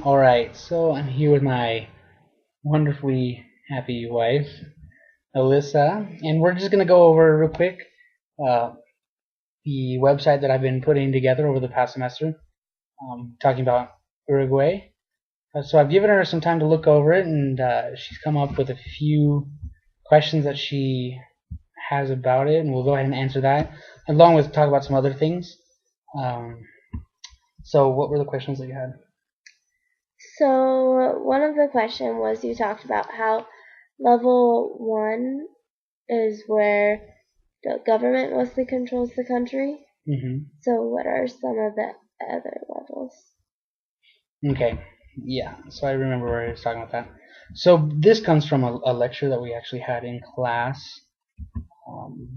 Alright, so I'm here with my wonderfully happy wife, Alyssa, and we're just going to go over real quick uh, the website that I've been putting together over the past semester, talking about Uruguay. So I've given her some time to look over it, and she's come up with a few questions that she has about it, and we'll go ahead and answer that, along with talk about some other things. Um, so what were the questions that you had? So one of the question was you talked about how level 1 is where the government mostly controls the country. Mm-hmm. So what are some of the other levels? Okay, yeah, so I remember where I was talking about that. So this comes from a lecture that we actually had in class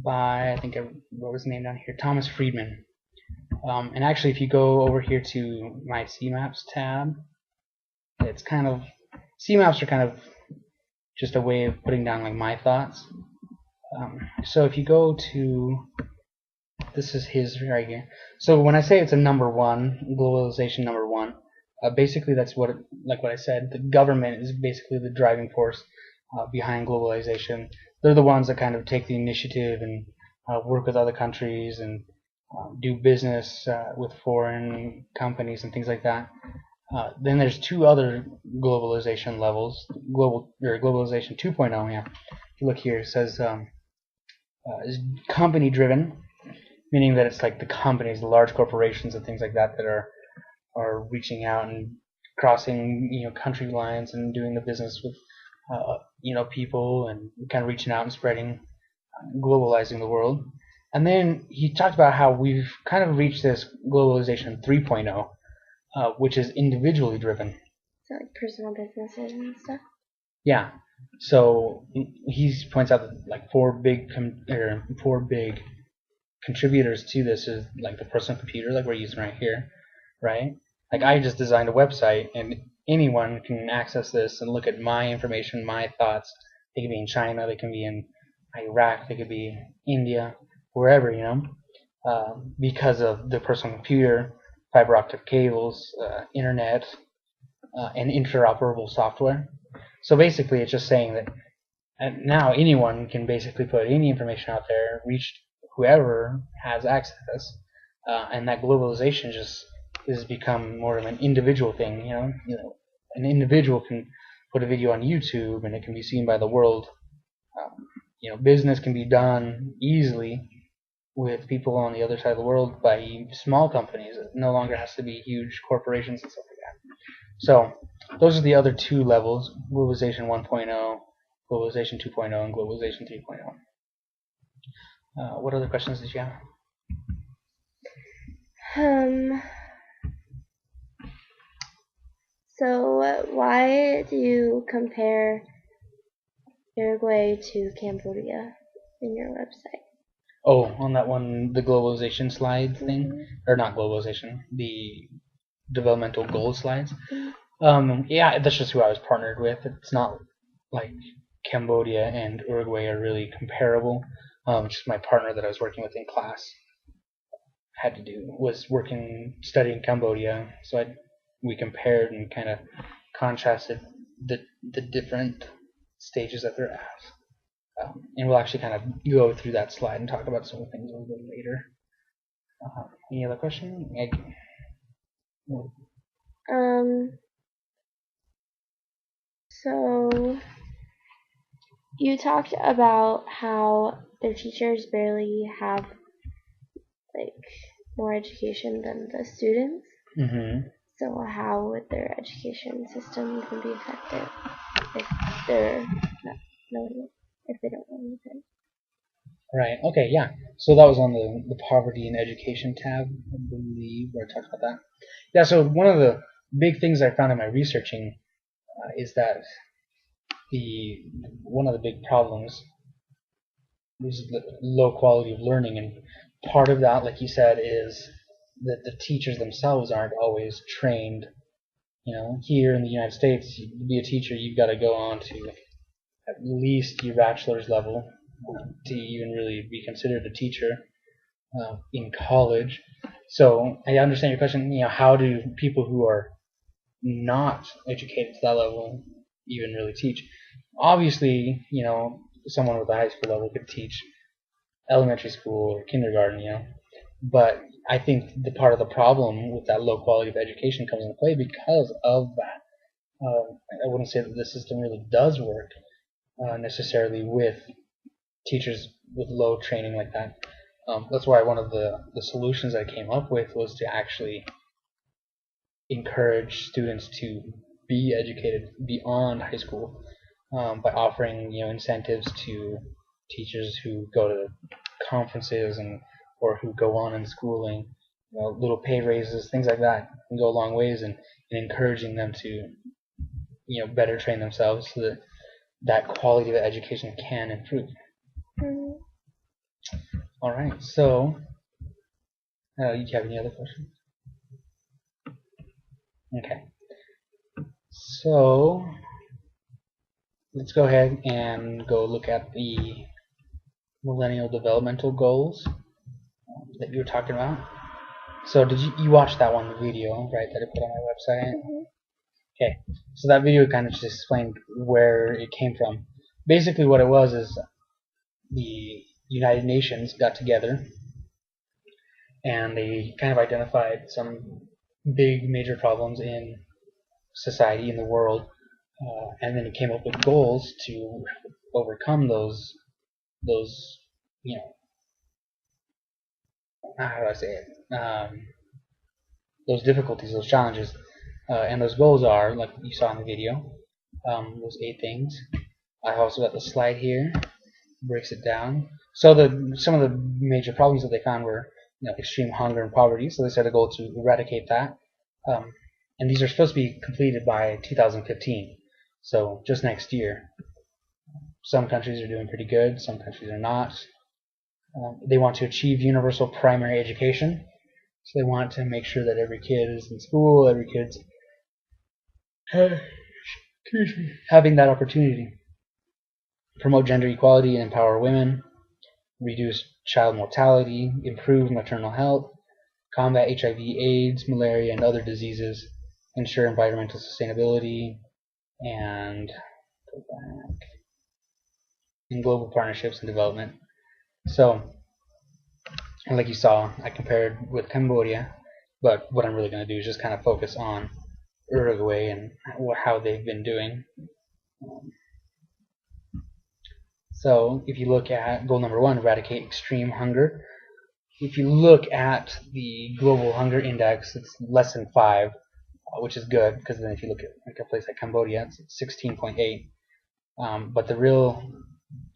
by, I think I wrote his name down here, Thomas Friedman. And actually, if you go over here to my CMAPs tab, it's kind of, CMAPs are kind of just a way of putting down like my thoughts. So if you go to, this is his right here. So when I say it's a number one, globalization number one, basically that's like what I said, the government is basically the driving force behind globalization. They're the ones that kind of take the initiative and work with other countries and do business with foreign companies and things like that. Then there's two other globalization levels, globalization 2.0. Yeah, if you look here, it says is company driven, meaning that it's like the companies, the large corporations and things like that that are reaching out and crossing country lines and doing the business with people and kind of reaching out and spreading, globalizing the world. And then he talked about how we've kind of reached this globalization 3.0, which is individually driven. So like personal businesses and stuff. Yeah. So he points out that like four big contributors to this is like the personal computer, like we're using right here, right? Like I just designed a website, and anyone can access this and look at my information, my thoughts. They could be in China, they can be in Iraq, they could be India, wherever, because of the personal computer, fiber optic cables, internet, and interoperable software. So basically, it's just saying that now anyone can basically put any information out there, reach whoever has access, and that globalization just has become more of an individual thing. An individual can put a video on YouTube and it can be seen by the world. Business can be done easily with people on the other side of the world by small companies. It no longer has to be huge corporations and stuff like that. So those are the other two levels: globalization 1.0, globalization 2.0, and globalization 3.0. What other questions did you have? Um. So why do you compare Uruguay to Cambodia in your website? Oh, on that one, the globalization slide thing, Mm-hmm. or not globalization, the developmental goal slides. Mm-hmm. Yeah, that's just who I was partnered with. It's not like Cambodia and Uruguay are really comparable. Just my partner that I was working with in class had to do was studying Cambodia, so we compared and kind of contrasted the different stages that they're at. And we'll actually kind of go through that slide and talk about some of the things a little bit later. Any other question? Um. So you talked about how their teachers barely have like more education than the students. Mm-hmm. So how would their education system even be effective if they're not knowing it, if they don't know anything? Right. Okay. Yeah. So that was on the poverty and education tab, I believe, where I talked about that. Yeah. So one of the big things I found in my researching is that the one of the big problems is the low quality of learning, and part of that, like you said, is that the teachers themselves aren't always trained. Here in the United States, to be a teacher, you've got to go on to at least your bachelor's level to even really be considered a teacher in college. So I understand your question. How do people who are not educated to that level even really teach. Obviously, someone with a high school level could teach elementary school or kindergarten, but I think the part of the problem with that low quality of education comes into play because of that. I wouldn't say that the system really does work necessarily with teachers with low training like that. That's why one of the solutions I came up with was to actually encourage students to be educated beyond high school by offering incentives to teachers who go to conferences and or who go on in schooling, little pay raises, things like that can go a long ways in encouraging them to better train themselves so that that quality of education can improve. Mhm. All right, so you have any other questions? Okay, so let's go ahead and go look at the Millennial Developmental Goals that you were talking about. So did you watch that one video, right, that I put on my website? Mhm. Okay, so that video kind of just explained where it came from. Basically what it was is the United Nations got together and they kind of identified some big major problems in society, in the world, and then it came up with goals to overcome those how do I say it? Those difficulties, those challenges, and those goals are like you saw in the video. Those 8 things. I also got the slide here, breaks it down. So some of the major problems that they found were extreme hunger and poverty. So they set a goal to eradicate that, and these are supposed to be completed by 2015. So just next year. Some countries are doing pretty good. Some countries are not. They want to achieve universal primary education. So they want to make sure that every kid is in school, every kid's having that opportunity. Promote gender equality and empower women. Reduce child mortality. Improve maternal health. Combat HIV/AIDS, malaria, and other diseases. Ensure environmental sustainability. And go back. And global partnerships and development. So, like you saw, I compared with Cambodia, but what I'm really going to do is just kind of focus on Uruguay and how they've been doing. So if you look at goal number 1, eradicate extreme hunger. If you look at the global hunger index, it's less than 5, which is good because then if you look at like a place like Cambodia, it's 16.8. But the real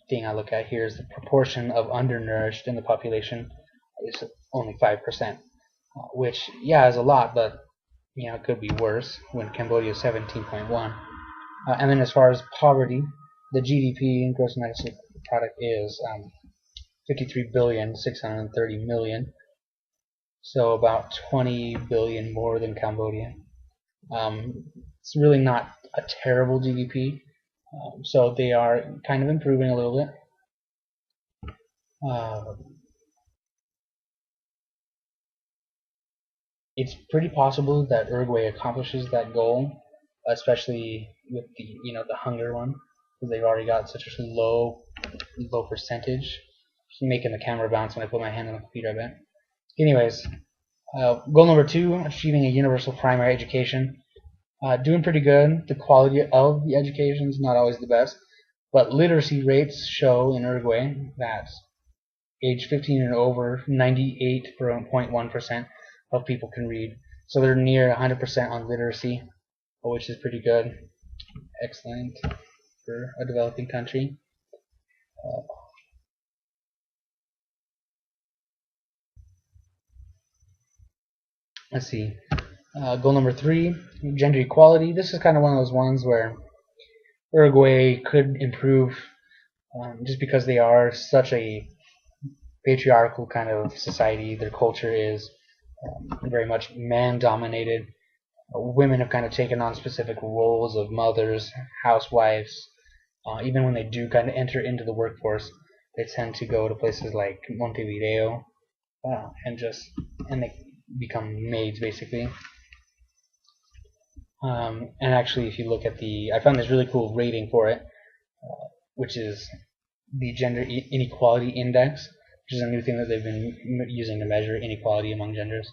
thing I look at here is the proportion of undernourished in the population is only 5%, which is a lot, but it could be worse when Cambodia is 17.1. And then as far as poverty, the GDP, gross domestic product, is 53,630,000,000, so about 20 billion more than Cambodia. It's really not a terrible GDP, so they are kind of improving a little bit. It's pretty possible that Uruguay accomplishes that goal, especially with the hunger one, because they've already got such a low percentage. Just making the camera bounce when I put my hand on the computer, I bet. Anyways, goal number 2, achieving a universal primary education. Doing pretty good. The quality of the education is not always the best, but literacy rates show in Uruguay that age 15 and over, 98.1% of people can read. So they're near 100% on literacy, which is pretty good. Excellent for a developing country. Let's see. Goal number 3, gender equality. This is kind of one of those ones where Uruguay could improve just because they are such a patriarchal kind of society. Their culture is very much man-dominated. Women have kind of taken on specific roles of mothers, housewives. Even when they do kind of enter into the workforce, they tend to go to places like Montevideo and they become maids basically. And actually, if you look at I found this really cool rating for it, which is the Gender Inequality Index, which is a new thing that they've been using to measure inequality among genders.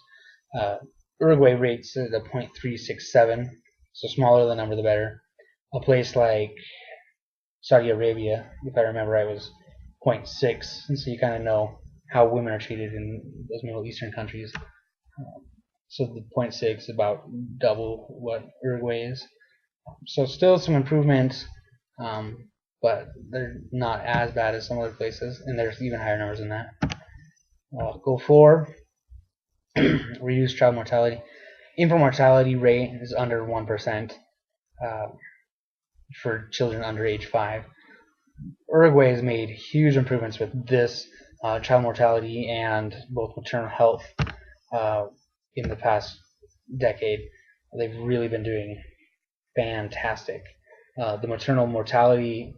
Uruguay rates at a 0.367, so smaller the number the better. A place like Saudi Arabia, if I remember right, was 0.6, and so you kind of know how women are treated in those Middle Eastern countries. So the 0.6 is about double what Uruguay is. So still some improvement, but they're not as bad as some other places, and there's even higher numbers than that. Goal 4, reduce child mortality. Infant mortality rate is under 1% for children under age 5. Uruguay has made huge improvements with this child mortality and both maternal health in the past decade. They've really been doing fantastic. The maternal mortality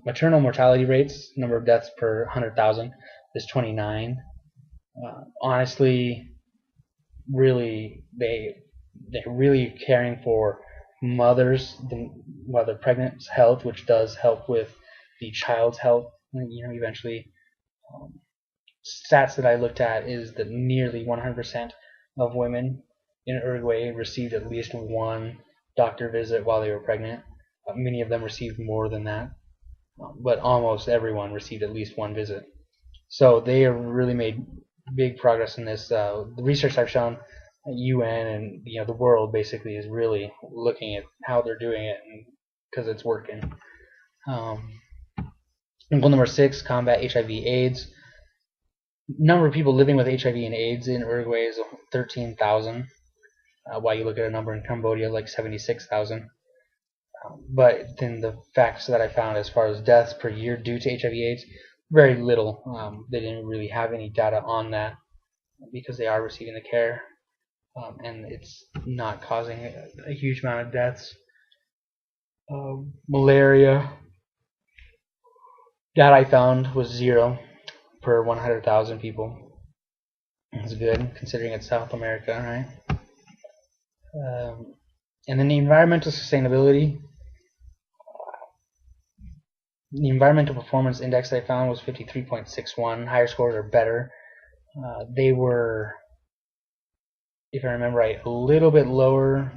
rates, number of deaths per 100,000, is 29. Honestly, really, they're really caring for mothers, the mother pregnant's health, which does help with the child's health. Eventually, stats that I looked at is that nearly 100% of women in Uruguay received at least one doctor visit while they were pregnant. Many of them received more than that, but almost everyone received at least one visit. So they have really made big progress in this. The research I've shown, UN and the world basically is really looking at how they're doing it because it's working. Goal number 6, combat HIV/AIDS. Number of people living with HIV and AIDS in Uruguay is 13,000. While you look at a number in Cambodia like 76,000. But then the facts that I found as far as deaths per year due to HIV/AIDS, very little. They didn't really have any data on that because they are receiving the care, and it's not causing a huge amount of deaths. Malaria, that I found was 0 per 100,000 people. It's good considering it's South America, right? And then the environmental sustainability. The environmental performance index that I found was 53.61. Higher scores are better. They were, if I remember right, a little bit lower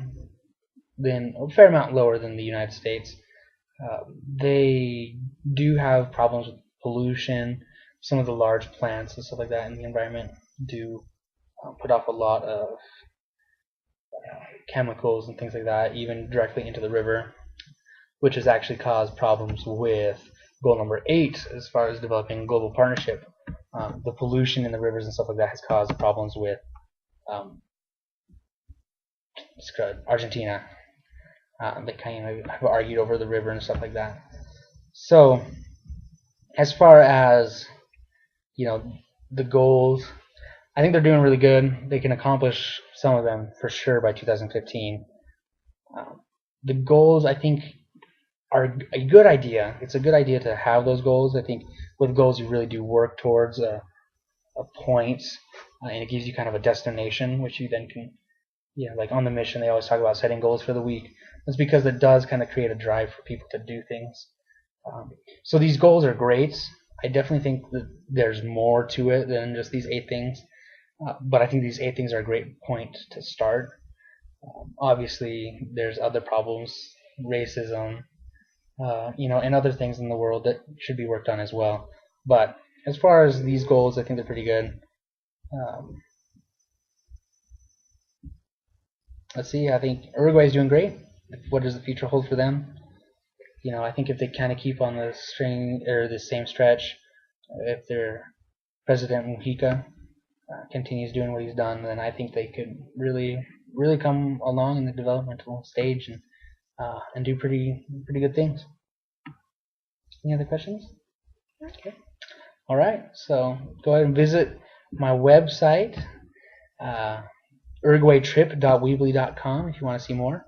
a fair amount lower than the United States. They do have problems with pollution. Some of the large plants and stuff like that in the environment do put off a lot of chemicals and things like that, even directly into the river, which has actually caused problems with goal number 8 as far as developing global partnership. The pollution in the rivers and stuff like that has caused problems with Argentina. They kind of have argued over the river and stuff like that. So as far as the goals, I think they're doing really good. They can accomplish some of them for sure by 2015. The goals, I think, are a good idea. It's a good idea to have those goals. I think with goals you really do work towards a point, and it gives you kind of a destination, which you then can, like on the mission they always talk about setting goals for the week. That's because it does kind of create a drive for people to do things. So these goals are great. I definitely think that there's more to it than just these 8 things, but I think these 8 things are a great point to start. Obviously there's other problems, racism, and other things in the world that should be worked on as well. But as far as these goals, I think they're pretty good. Let's see, I think Uruguay is doing great. What does the future hold for them? I think if they kind of keep on the same stretch, if their President Mujica continues doing what he's done, then I think they could really come along in the developmental stage and do pretty good things. Any other questions? Okay. All right. So go ahead and visit my website, uruguaytrip.weebly.com, if you want to see more.